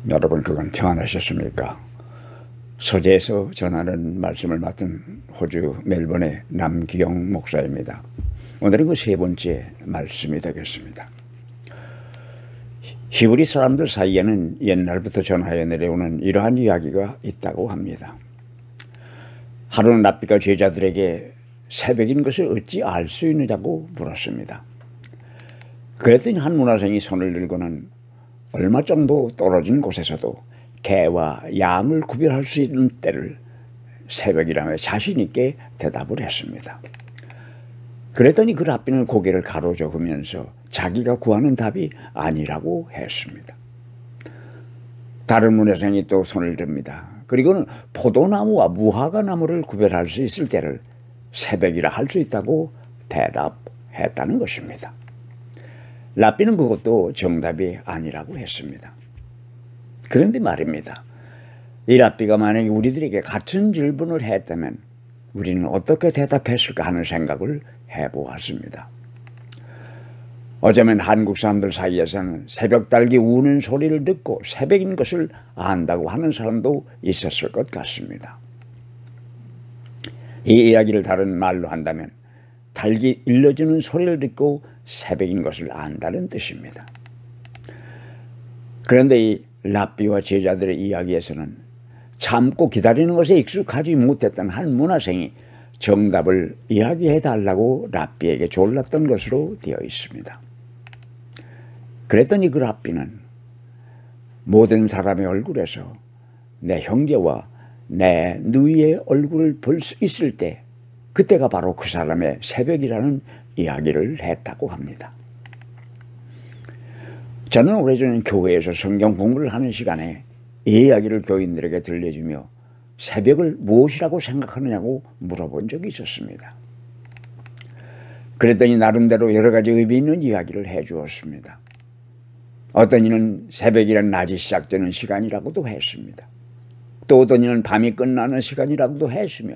여러분 그건 평안하셨습니까? 서재에서 전하는 말씀을 맡은 호주 멜번의 남기영 목사입니다. 오늘은 그 세 번째 말씀이 되겠습니다. 히브리 사람들 사이에는 옛날부터 전하여 내려오는 이러한 이야기가 있다고 합니다. 하루는 랍비가 제자들에게 새벽인 것을 어찌 알 수 있느냐고 물었습니다. 그랬더니 한 문화생이 손을 들고는 얼마 정도 떨어진 곳에서도 개와 양을 구별할 수 있는 때를 새벽이라며 자신 있게 대답을 했습니다. 그랬더니 그 랍비는 고개를 가로저으면서 자기가 구하는 답이 아니라고 했습니다. 다른 문화생이 또 손을 듭니다. 그리고는 포도나무와 무화과나무를 구별할 수 있을 때를 새벽이라 할 수 있다고 대답했다는 것입니다. 랍비는 그것도 정답이 아니라고 했습니다. 그런데 말입니다. 이 랍비가 만약에 우리들에게 같은 질문을 했다면 우리는 어떻게 대답했을까 하는 생각을 해보았습니다. 어쩌면 한국 사람들 사이에서는 새벽 닭이 우는 소리를 듣고 새벽인 것을 안다고 하는 사람도 있었을 것 같습니다. 이 이야기를 다른 말로 한다면 닭이 일러주는 소리를 듣고 새벽인 것을 안다는 뜻입니다. 그런데 이 랍비와 제자들의 이야기에서는 참고 기다리는 것에 익숙하지 못했던 한 문화생이 정답을 이야기해 달라고 랍비에게 졸랐던 것으로 되어 있습니다. 그랬더니 그 랍비는 모든 사람의 얼굴에서 내 형제와 내 누이의 얼굴을 볼 수 있을 때 그때가 바로 그 사람의 새벽이라는 이야기를 했다고 합니다. 저는 오래전에 교회에서 성경 공부를 하는 시간에 이 이야기를 교인들에게 들려주며 새벽을 무엇이라고 생각하느냐고 물어본 적이 있었습니다. 그랬더니 나름대로 여러 가지 의미 있는 이야기를 해 주었습니다. 어떤 이는 새벽이란 낮이 시작되는 시간이라고도 했습니다. 또 어떤 이는 밤이 끝나는 시간이라고도 했으며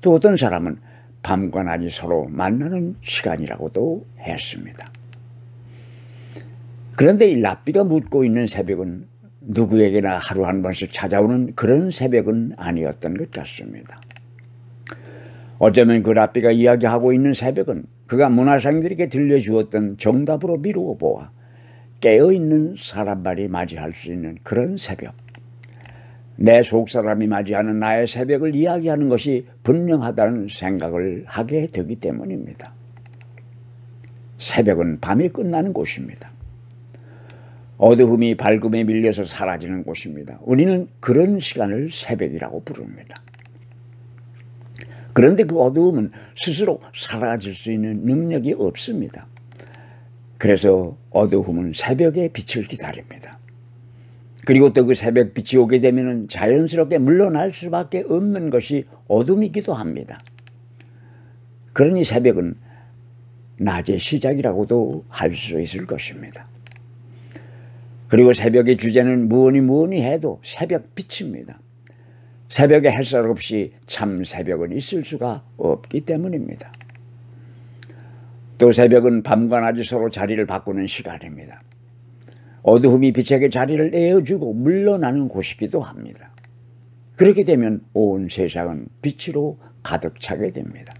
또 어떤 사람은 밤과 낮이 서로 만나는 시간이라고도 했습니다. 그런데 이 랍비가 묻고 있는 새벽은 누구에게나 하루 한 번씩 찾아오는 그런 새벽은 아니었던 것 같습니다. 어쩌면 그 랍비가 이야기하고 있는 새벽은 그가 문화생들에게 들려주었던 정답으로 미루어 보아 깨어있는 사람만이 맞이할 수 있는 그런 새벽, 내 속사람이 맞이하는 나의 새벽을 이야기하는 것이 분명하다는 생각을 하게 되기 때문입니다. 새벽은 밤이 끝나는 곳입니다. 어두움이 밝음에 밀려서 사라지는 곳입니다. 우리는 그런 시간을 새벽이라고 부릅니다. 그런데 그 어두움은 스스로 사라질 수 있는 능력이 없습니다. 그래서 어두움은 새벽의 빛을 기다립니다. 그리고 또 그 새벽 빛이 오게 되면 자연스럽게 물러날 수밖에 없는 것이 어둠이기도 합니다. 그러니 새벽은 낮의 시작이라고도 할 수 있을 것입니다. 그리고 새벽의 주제는 뭐니 해도 새벽 빛입니다. 새벽에 햇살 없이 참 새벽은 있을 수가 없기 때문입니다. 또 새벽은 밤과 낮이 서로 자리를 바꾸는 시간입니다. 어두움이 빛에게 자리를 내어주고 물러나는 곳이기도 합니다. 그렇게 되면 온 세상은 빛으로 가득 차게 됩니다.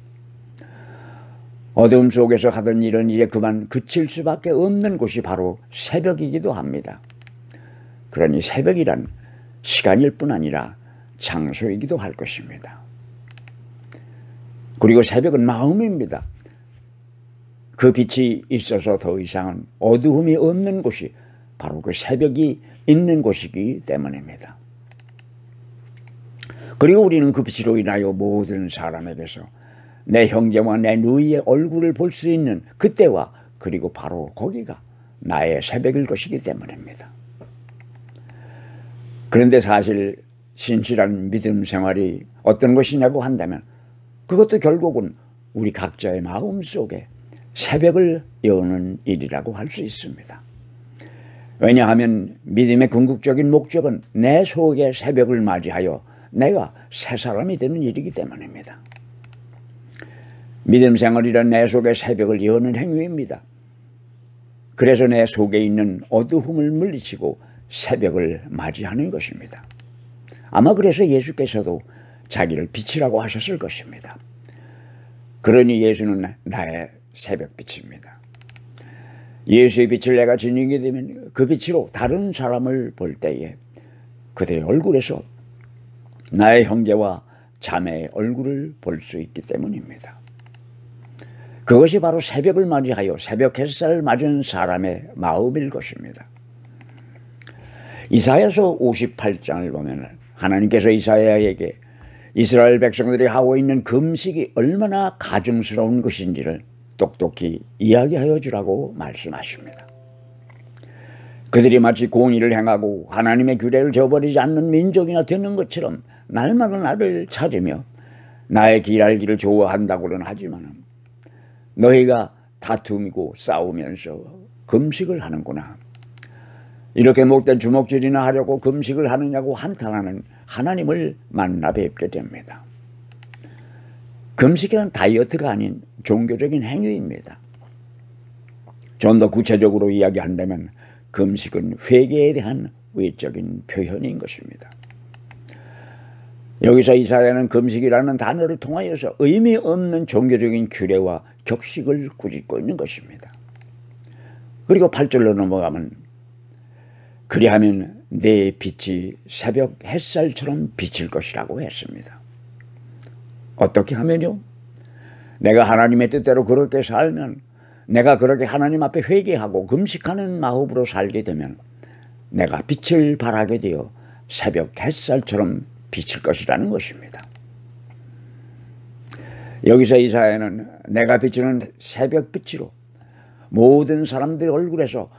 어두움 속에서 하던 일은 이제 그만 그칠 수밖에 없는 곳이 바로 새벽이기도 합니다. 그러니 새벽이란 시간일 뿐 아니라 장소이기도 할 것입니다. 그리고 새벽은 마음입니다. 그 빛이 있어서 더 이상은 어두움이 없는 곳이 바로 그 새벽이 있는 곳이기 때문입니다. 그리고 우리는 그 빛으로 인하여 모든 사람에게서 내 형제와 내 누이의 얼굴을 볼 수 있는 그때와 그리고 바로 거기가 나의 새벽일 것이기 때문입니다. 그런데 사실 신실한 믿음 생활이 어떤 것이냐고 한다면 그것도 결국은 우리 각자의 마음 속에 새벽을 여는 일이라고 할 수 있습니다. 왜냐하면 믿음의 궁극적인 목적은 내 속의 새벽을 맞이하여 내가 새 사람이 되는 일이기 때문입니다. 믿음 생활이란 내 속의 새벽을 여는 행위입니다. 그래서 내 속에 있는 어두움을 물리치고 새벽을 맞이하는 것입니다. 아마 그래서 예수께서도 자기를 빛이라고 하셨을 것입니다. 그러니 예수는 나의 새벽빛입니다. 예수의 빛을 내가 지니게 되면 그 빛으로 다른 사람을 볼 때에 그들의 얼굴에서 나의 형제와 자매의 얼굴을 볼 수 있기 때문입니다. 그것이 바로 새벽을 맞이하여 새벽 햇살을 맞은 사람의 마음일 것입니다. 이사야서 58장을 보면 하나님께서 이사야에게 이스라엘 백성들이 하고 있는 금식이 얼마나 가증스러운 것인지를 똑똑히 이야기하여 주라고 말씀하십니다. 그들이 마치 공의를 행하고 하나님의 규례를 저버리지 않는 민족이나 되는 것처럼 날마다 나를 찾으며 나의 길 알기를 좋아한다고는 하지만 너희가 다툼이고 싸우면서 금식을 하는구나. 이렇게 못된 주먹질이나 하려고 금식을 하느냐고 한탄하는 하나님을 만나 뵙게 됩니다. 금식이란 다이어트가 아닌 종교적인 행위입니다. 좀 더 구체적으로 이야기한다면 금식은 회개에 대한 외적인 표현인 것입니다. 여기서 이사야는 금식이라는 단어를 통하여서 의미 없는 종교적인 규례와 격식을 꾸짖고 있는 것입니다. 그리고 8절로 넘어가면 그리하면 내 빛이 새벽 햇살처럼 비칠 것이라고 했습니다. 어떻게 하면요? 내가 하나님의 뜻대로 그렇게 살면, 내가 그렇게 하나님 앞에 회개하고 금식하는 마음으로 살게 되면 내가 빛을 발하게 되어 새벽 햇살처럼 비칠 것이라는 것입니다. 여기서 이사야는 내가 비추는 새벽빛으로 모든 사람들의 얼굴에서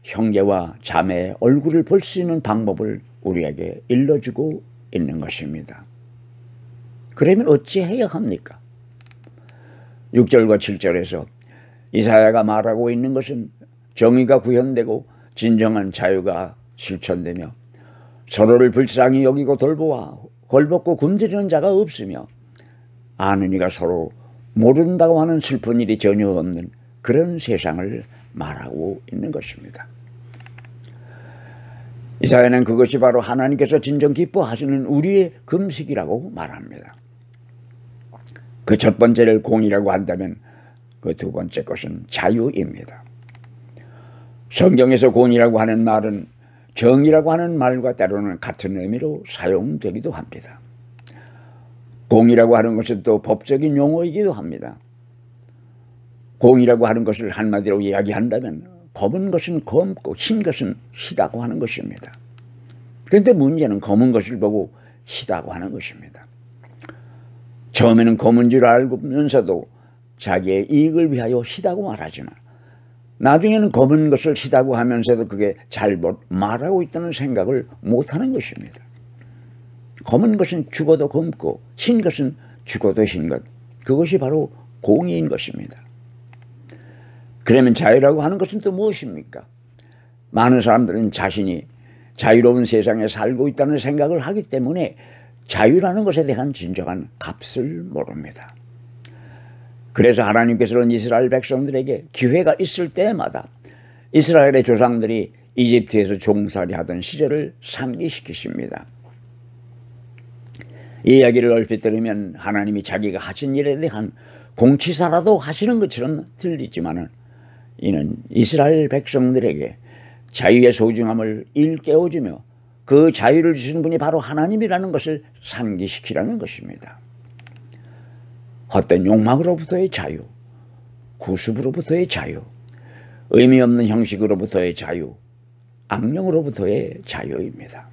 형제와 자매의 얼굴을 볼 수 있는 방법을 우리에게 일러주고 있는 것입니다. 그러면 어찌해야 합니까? 6절과 7절에서 이사야가 말하고 있는 것은 정의가 구현되고 진정한 자유가 실천되며 서로를 불쌍히 여기고 돌보아 헐벗고 굶주리는 자가 없으며 아는 이가 서로 모른다고 하는 슬픈 일이 전혀 없는 그런 세상을 말하고 있는 것입니다. 이사야는 그것이 바로 하나님께서 진정 기뻐하시는 우리의 금식이라고 말합니다. 그 첫 번째를 공의라고 한다면 그 두 번째 것은 자유입니다. 성경에서 공의라고 하는 말은 정의라고 하는 말과 때로는 같은 의미로 사용되기도 합니다. 공의라고 하는 것은 또 법적인 용어이기도 합니다. 공의라고 하는 것을 한마디로 이야기한다면 검은 것은 검고 흰 것은 희다고 하는 것입니다. 그런데 문제는 검은 것을 보고 희다고 하는 것입니다. 처음에는 검은 줄 알면서도 자기의 이익을 위하여 희다고 말하지만 나중에는 검은 것을 희다고 하면서도 그게 잘못 말하고 있다는 생각을 못하는 것입니다. 검은 것은 죽어도 검고 흰 것은 죽어도 흰 것, 그것이 바로 공의인 것입니다. 그러면 자유라고 하는 것은 또 무엇입니까? 많은 사람들은 자신이 자유로운 세상에 살고 있다는 생각을 하기 때문에 자유라는 것에 대한 진정한 값을 모릅니다. 그래서 하나님께서는 이스라엘 백성들에게 기회가 있을 때마다 이스라엘의 조상들이 이집트에서 종살이 하던 시절을 상기시키십니다. 이 이야기를 얼핏 들으면 하나님이 자기가 하신 일에 대한 공치사라도 하시는 것처럼 들리지만은 이는 이스라엘 백성들에게 자유의 소중함을 일깨워주며 그 자유를 주신 분이 바로 하나님이라는 것을 상기시키라는 것입니다. 헛된 욕망으로부터의 자유, 구습으로부터의 자유, 의미 없는 형식으로부터의 자유, 악령으로부터의 자유입니다.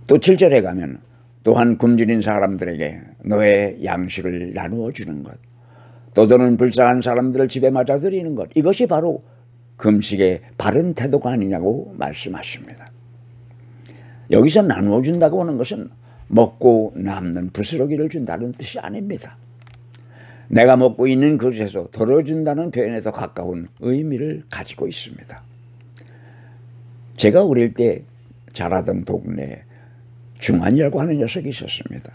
또 7절에 가면 또한 굶주린 사람들에게 너의 양식을 나누어 주는 것, 또 너는 불쌍한 사람들을 집에 맞아들이는 것, 이것이 바로 금식의 바른 태도가 아니냐고 말씀하십니다. 여기서 나누어 준다고 하는 것은 먹고 남는 부스러기를 준다는 뜻이 아닙니다. 내가 먹고 있는 그릇에서 덜어준다는 표현에 더 가까운 의미를 가지고 있습니다. 제가 어릴 때 자라던 동네에 중환이라고 하는 녀석이 있었습니다.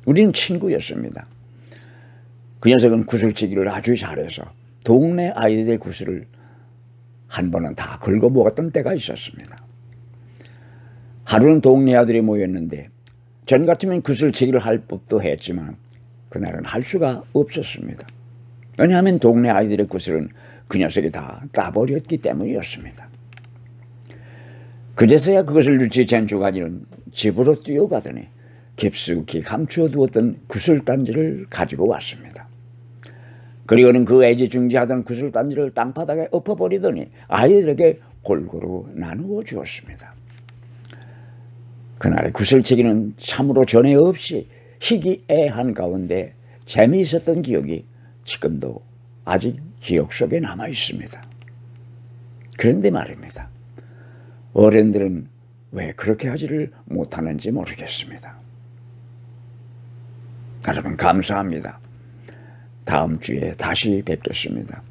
우리는 친구였습니다. 그 녀석은 구슬치기를 아주 잘해서 동네 아이들의 구슬을 한 번은 다 긁어 먹었던 때가 있었습니다. 하루는 동네 아들이 모였는데 전 같으면 구슬치기를 할 법도 했지만 그날은 할 수가 없었습니다. 왜냐하면 동네 아이들의 구슬은 그 녀석이 다 따버렸기 때문이었습니다. 그제서야 그것을 눈치챈 주간이는 집으로 뛰어가더니 깊숙이 감추어두었던 구슬단지를 가지고 왔습니다. 그리고는 그 애지중지하던 구슬단지를 땅바닥에 엎어버리더니 아이들에게 골고루 나누어 주었습니다. 그날의 구슬치기는 참으로 전에 없이 희귀애한 가운데 재미있었던 기억이 지금도 아직 기억 속에 남아 있습니다. 그런데 말입니다. 어른들은 왜 그렇게 하지를 못하는지 모르겠습니다. 여러분 감사합니다. 다음 주에 다시 뵙겠습니다.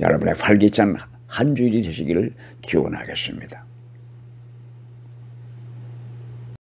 여러분의 활기찬 한 주일이 되시기를 기원하겠습니다.